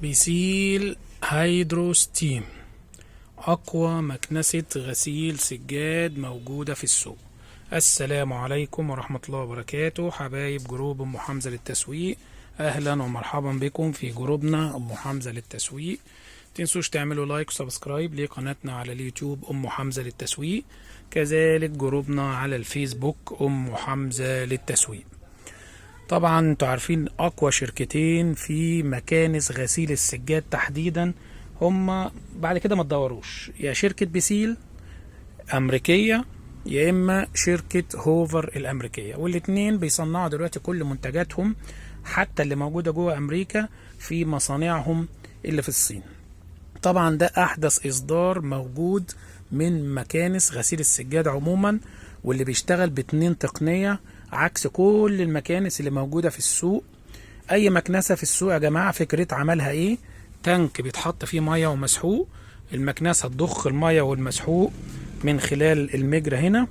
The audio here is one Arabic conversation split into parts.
بيسيل هيدرو ستيم، أقوى مكنسة غسيل سجاد موجودة في السوق. السلام عليكم ورحمة الله وبركاته، حبايب جروب أم حمزة للتسويق، أهلا ومرحبا بكم في جروبنا أم حمزة للتسويق. متنسوش تعملوا لايك وسبسكرايب لقناتنا على اليوتيوب أم حمزة للتسويق، كذلك جروبنا على الفيسبوك أم حمزة للتسويق. طبعا انتوا عارفين اقوى شركتين في مكانس غسيل السجاد تحديدا هما بعد كده ما تدوروش، يا شركة بيسيل امريكية يا اما شركة هوفر الامريكية، والاتنين بيصنعوا دلوقتي كل منتجاتهم حتى اللي موجودة جوه امريكا في مصانعهم اللي في الصين. طبعا ده احدث اصدار موجود من مكانس غسيل السجاد عموما، واللي بيشتغل باتنين تقنية عكس كل المكانس اللي موجودة في السوق. اي مكنسة في السوق يا جماعة فكرة عملها ايه؟ تانك بيتحط فيه مية ومسحوق، المكنسة تضخ المية والمسحوق من خلال المجرى هنا،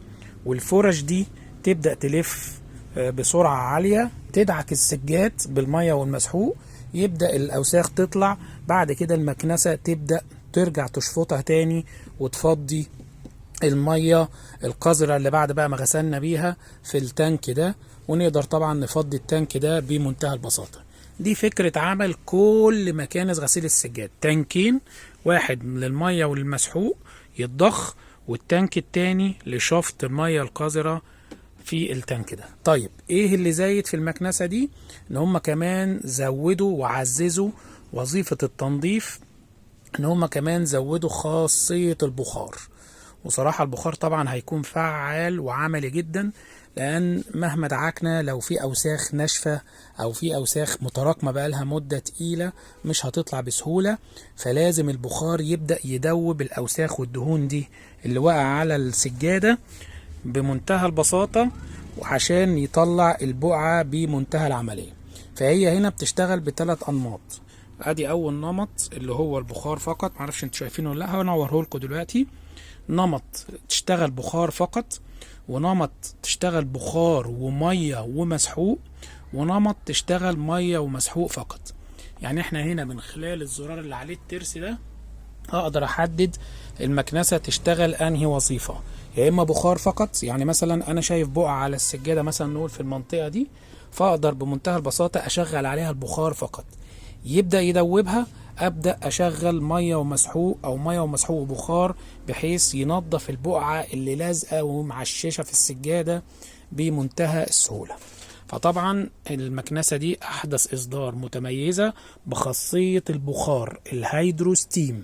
والفرش دي تبدأ تلف بسرعة عالية تدعك السجاد بالمية والمسحوق، يبدأ الأوساخ تطلع. بعد كده المكنسة تبدأ ترجع تشفطها تاني وتفضي المية القذرة اللي بعد بقى ما غسلنا بيها في التانك ده، ونقدر طبعا نفضي التانك ده بمنتهى البساطة. دي فكرة عمل كل مكانس غسيل السجاد، تانكين، واحد للمية والمسحوق يتضخ، والتانك التاني لشفط المية القذرة في التانك ده. طيب ايه اللي زايد في المكنسة دي؟ ان هم كمان زودوا وعززوا وظيفة التنظيف، ان هم كمان زودوا خاصية البخار. وصراحة البخار طبعا هيكون فعال وعملي جدا، لان مهما دعكنا لو في اوساخ ناشفة او في اوساخ متراكمة بقالها مدة تقيلة مش هتطلع بسهولة، فلازم البخار يبدأ يدوب الاوساخ والدهون دي اللي وقع على السجادة بمنتهى البساطة، وعشان يطلع البقعة بمنتهى العملية. فهي هنا بتشتغل بثلاث انماط. ادي اول نمط اللي هو البخار فقط، معرفش انتوا شايفينه ولا لا، هنوره لكم دلوقتي. نمط تشتغل بخار فقط، ونمط تشتغل بخار ومية ومسحوق، ونمط تشتغل مية ومسحوق فقط. يعني احنا هنا من خلال الزرار اللي عليه الترس ده اقدر احدد المكنسة تشتغل انهي وظيفة، يا اما بخار فقط، يعني مثلا انا شايف بقعة على السجادة مثلا نقول في المنطقة دي، فاقدر بمنتهى البساطة اشغل عليها البخار فقط يبدأ يدوبها، ابدأ اشغل مية ومسحوق او مية ومسحوق وبخار بحيث ينظف البقعة اللي لازقة ومعششة في السجادة بمنتهى السهولة. فطبعا المكنسة دي احدث اصدار متميزة بخاصية البخار الهيدرو ستيم،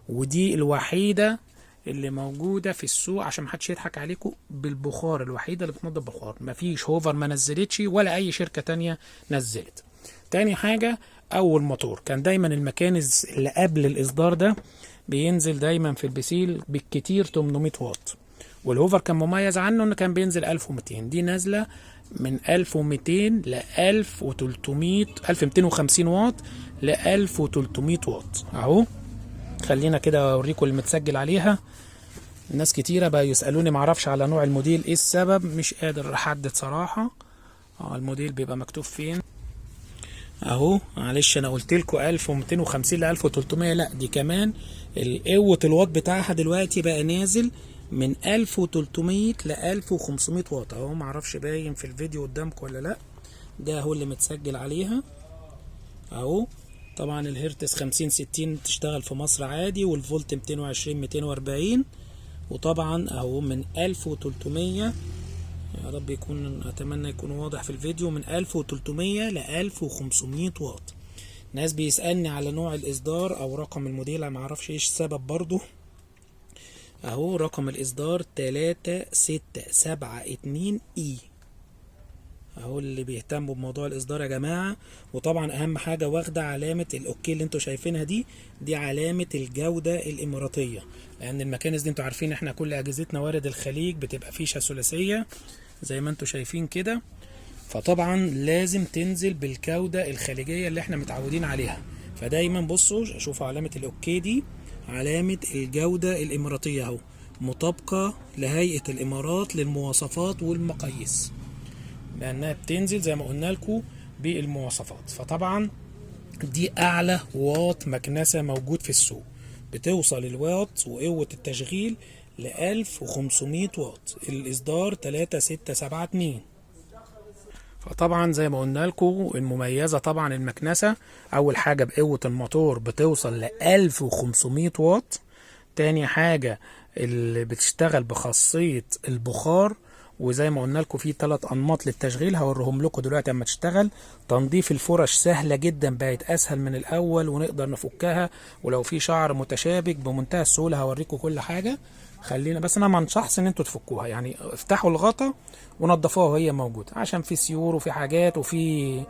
ودي الوحيدة اللي موجودة في السوق عشان محدش يضحك عليكم، بالبخار الوحيدة اللي بتنضف بخار. مفيش هوفر ما نزلتش ولا اي شركة تانية نزلت. تاني حاجة، اول موتور كان دايما المكانز اللي قبل الاصدار ده بينزل دايما في البسيل بالكتير 800 واط، والهوفر كان مميز عنه انه كان بينزل 1200. دي نازلة من 1200 ل 1300 1250 واط ل 1300 واط اهو. خلينا كده اوريكم اللي متسجل عليها. ناس كتيرة بقى يسألوني معرفش على نوع الموديل ايه السبب، مش قادر احدد صراحة. الموديل بيبقى مكتوب فين اهو، معلش انا قلت لكم 1250 ل 1300، لا دي كمان قوة الواط بتاعها دلوقتي بقى نازل من 1300 ل 1500 واط اهو. معرفش باين في الفيديو قدامكم ولا لا، ده هو اللي متسجل عليها اهو. طبعا الهرتز 50 60 تشتغل في مصر عادي، والفولت 220 240، وطبعا اهو من 1300، يا رب يكون، اتمنى يكون واضح في الفيديو، من 1300 ل 1500 واط. ناس بيسألني على نوع الاصدار او رقم الموديل، ما اعرفش ايش السبب برضو اهو. رقم الاصدار 3672 اي اهو، اللي بيهتموا بموضوع الاصدار يا جماعه. وطبعا اهم حاجه واخده علامه الاوكي اللي انتوا شايفينها دي علامه الجوده الاماراتيه، لان المكانس دي انتوا عارفين احنا كل اجهزتنا وارد الخليج بتبقى فيشه ثلاثيه زي ما انتوا شايفين كده، فطبعا لازم تنزل بالجوده الخليجيه اللي احنا متعودين عليها. فدايما بصوا شوفوا علامه الاوكي دي علامه الجوده الاماراتيه اهو، مطابقه لهيئه الامارات للمواصفات والمقاييس، لانها بتنزل زي ما قلنا لكم بالمواصفات. فطبعا دي اعلى واط مكنسة موجود في السوق، بتوصل الواط وقوة التشغيل ل 1500 واط، الاصدار 3672. فطبعا زي ما قلنا لكم المميزة طبعا المكنسة اول حاجة بقوة الموتور بتوصل ل 1500 واط. تاني حاجة اللي بتشتغل بخاصية البخار، وزي ما قلنا لكم في 3 انماط للتشغيل هوريهم لكم دلوقتي اما تشتغل. تنظيف الفرش سهلة جدا، بقت اسهل من الاول ونقدر نفكها، ولو في شعر متشابك بمنتهى السهولة هوريكم كل حاجة. خلينا بس انا ما انصحش ان انتوا تفكوها، يعني افتحوا الغطا ونضفوها وهي موجودة، عشان في سيور وفي حاجات وفي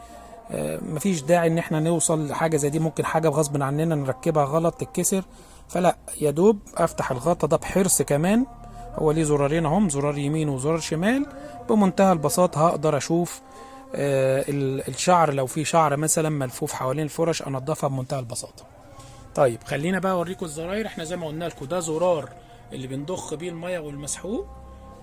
مفيش داعي ان احنا نوصل لحاجة زي دي، ممكن حاجة بغصب عننا نركبها غلط تتكسر. فلا، يا دوب افتح الغطا ده بحرص كمان، هو ليه زرارين اهم، زرار يمين وزرار شمال، بمنتهى البساطة هقدر اشوف الشعر، لو في شعر مثلا ملفوف حوالين الفرش انضفها بمنتهى البساطة. طيب خلينا بقى اوريكم الزراير. احنا زي ما قلنا لكم ده زرار اللي بنضخ بيه المية والمسحوق،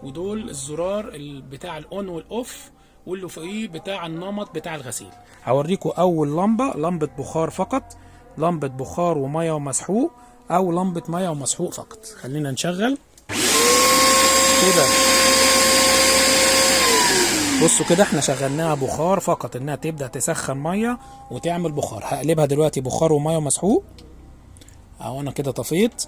ودول الزرار بتاع الاون والاوف، واللي فوقيه بتاع النمط بتاع الغسيل. هوريكم اول لمبة بخار فقط، لمبة بخار ومية ومسحوق، او لمبة مية ومسحوق فقط. خلينا نشغل كده. بصوا كده احنا شغلناها بخار فقط، انها تبدأ تسخن مية وتعمل بخار. هقلبها دلوقتي بخار ومية ومسحوق اهو، انا كده طفيت.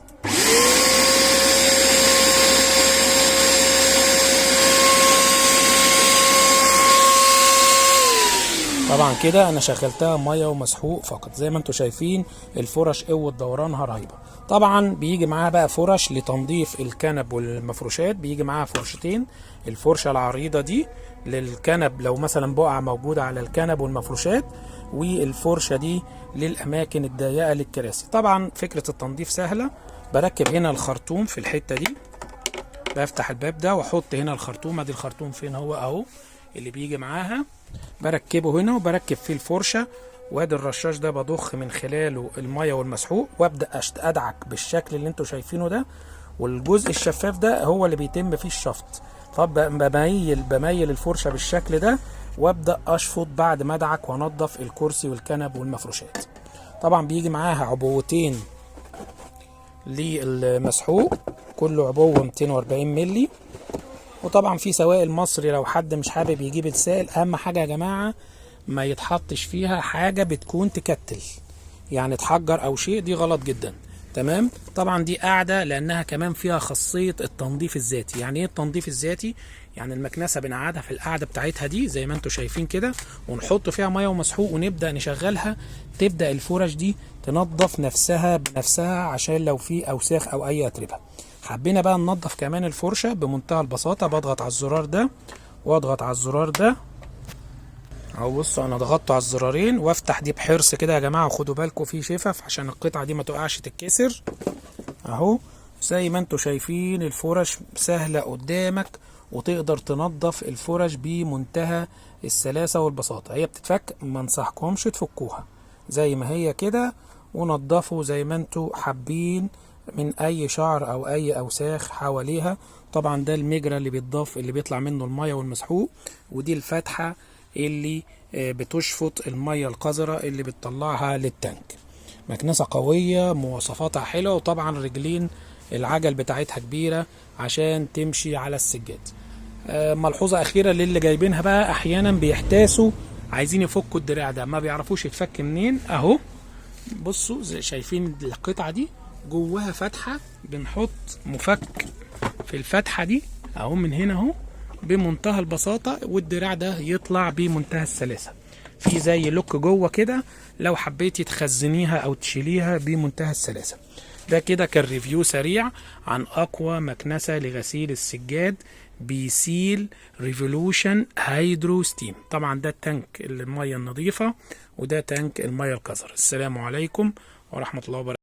طبعا كده انا شغلتها ميه ومسحوق فقط. زي ما انتم شايفين الفرش قوه دورانها رهيبه. طبعا بيجي معاها بقى فرش لتنظيف الكنب والمفروشات، بيجي معاها فرشتين، الفرشه العريضه دي للكنب لو مثلا بقعه موجوده على الكنب والمفروشات، والفرشه دي للاماكن الضيقه للكراسي. طبعا فكره التنظيف سهله، بركب هنا الخرطوم في الحته دي، بفتح الباب ده واحط هنا الخرطوم. ادي الخرطوم فين هو اهو اللي بيجي معاها، بركبه هنا وبركب فيه الفرشه، وادي الرشاش ده بضخ من خلاله الميه والمسحوق، وابدا ادعك بالشكل اللي انتوا شايفينه ده، والجزء الشفاف ده هو اللي بيتم فيه الشفط. طب بميل الفرشه بالشكل ده، وابدا اشفط بعد ما ادعك وانضف الكرسي والكنب والمفروشات. طبعا بيجي معاها عبوتين للمسحوق، كل عبوه 240 مللي. وطبعا في سوائل مصري لو حد مش حابب يجيب السائل. اهم حاجه يا جماعه ما يتحطش فيها حاجه بتكون تكتل، يعني تحجر او شيء، دي غلط جدا. تمام. طبعا دي قاعده لانها كمان فيها خاصيه التنظيف الذاتي. يعني ايه التنظيف الذاتي؟ يعني المكنسه بنقعدها في القاعده بتاعتها دي زي ما انتم شايفين كده، ونحط فيها ميه ومسحوق ونبدا نشغلها، تبدا الفرش دي تنظف نفسها بنفسها عشان لو في اوساخ او اي اتربه. حبينا بقى ننظف كمان الفرشه بمنتهى البساطه، بضغط على الزرار ده واضغط على الزرار ده اهو. بصوا انا ضغطت على الزرارين وافتح دي بحرص كده يا جماعه، وخدوا بالكم في شفف عشان القطعه دي ما تقعش تتكسر اهو. زي ما انتم شايفين الفرش سهله قدامك، وتقدر تنظف الفرش بمنتهى السلاسه والبساطه. هي بتتفك، ما انصحكمش تفكوها زي ما هي كده، ونضفوا زي ما انتم حابين من اي شعر او اي اوساخ حواليها. طبعا ده المجرى اللي بيتضاف اللي بيطلع منه الميه والمسحوق، ودي الفتحه اللي بتشفط الميه القذره اللي بتطلعها للتانك. مكنسه قويه مواصفاتها حلوه، وطبعا رجلين العجل بتاعتها كبيره عشان تمشي على السجاد. ملحوظه اخيره للي جايبينها بقى، احيانا بيحتاسوا عايزين يفكوا الدراع ده ما بيعرفوش يتفك منين اهو. بصوا شايفين القطعه دي جواها فتحه، بنحط مفك في الفتحه دي اهو من هنا اهو بمنتهى البساطه، والدراع ده يطلع بمنتهى السلاسه. في زي لوك جوه كده لو حبيتي تخزنيها او تشيليها بمنتهى السلاسه. ده كده كان ريفيو سريع عن اقوى مكنسه لغسيل السجاد، بيسيل ريفولوشن هيدرو ستيم. طبعا ده التانك الميه النظيفه، وده تانك الميه القذره. السلام عليكم ورحمه الله وبركاته.